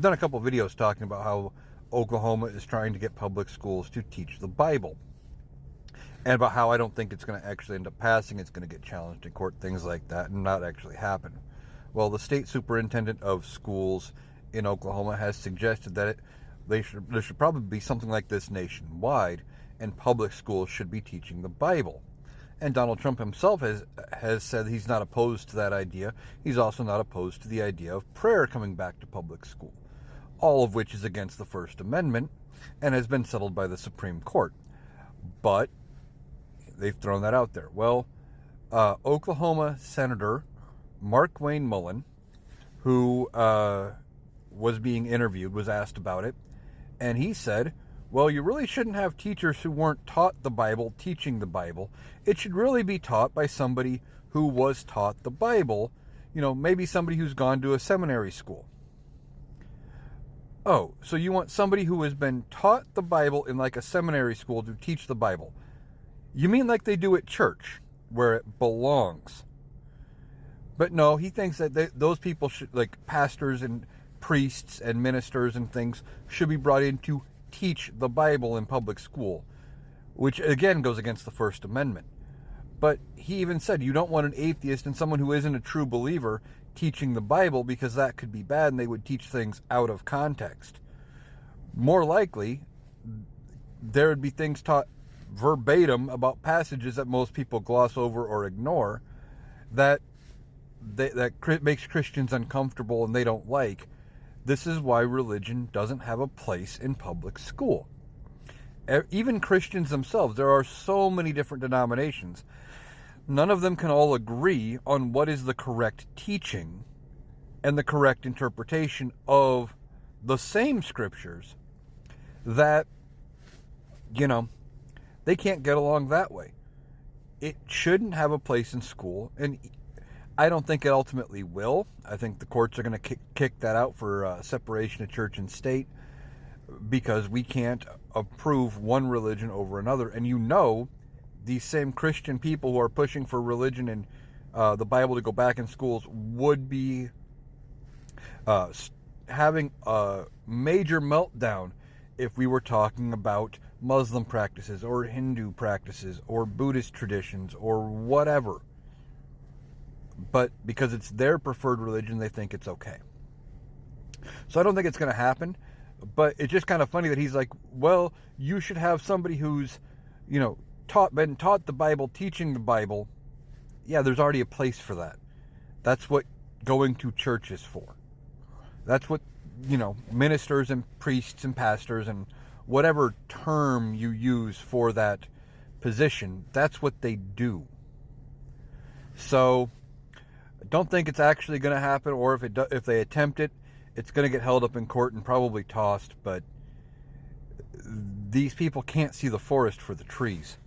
done a couple videos talking about how Oklahoma is trying to get public schools to teach the Bible, and about how I don't think it's going to actually end up passing. It's going to get challenged in court, things like that, and not actually happen. Well, the state superintendent of schools in Oklahoma has suggested that there should probably be something like this nationwide, and public schools should be teaching the Bible. And Donald Trump himself has said he's not opposed to that idea. He's also not opposed to the idea of prayer coming back to public school, all of which is against the First Amendment and has been settled by the Supreme Court. But they've thrown that out there. Well, Oklahoma Senator Markwayne Mullin, who was being interviewed, was asked about it, and he said, well, you really shouldn't have teachers who weren't taught the Bible teaching the Bible. It should really be taught by somebody who was taught the Bible, maybe somebody who's gone to a seminary school. Oh, so you want somebody who has been taught the Bible in like a seminary school to teach the Bible? You mean like they do at church, where it belongs? But no, he thinks that those people should, like pastors and priests and ministers and things, should be brought in to teach the Bible in public school, which again goes against the First Amendment. But he even said you don't want an atheist and someone who isn't a true believer teaching the Bible, because that could be bad and they would teach things out of context. More likely, there would be things taught verbatim about passages that most people gloss over or ignore that makes Christians uncomfortable and they don't like. This is why religion doesn't have a place in public school. Even Christians themselves, there are so many different denominations. None of them can all agree on what is the correct teaching and the correct interpretation of the same scriptures, that, they can't get along that way. It shouldn't have a place in school, and I don't think it ultimately will. I think the courts are going to kick that out for separation of church and state, because we can't approve one religion over another. And these same Christian people who are pushing for religion and the Bible to go back in schools would be having a major meltdown if we were talking about Muslim practices or Hindu practices or Buddhist traditions or whatever. But because it's their preferred religion, they think it's okay. So I don't think it's going to happen. But it's just kind of funny that he's like, well, you should have somebody who's, been taught the Bible, teaching the Bible. Yeah, there's already a place for that. That's what going to church is for. That's what, ministers and priests and pastors and whatever term you use for that position, that's what they do. So don't think it's actually going to happen, or if they attempt it, it's going to get held up in court and probably tossed. But these people can't see the forest for the trees.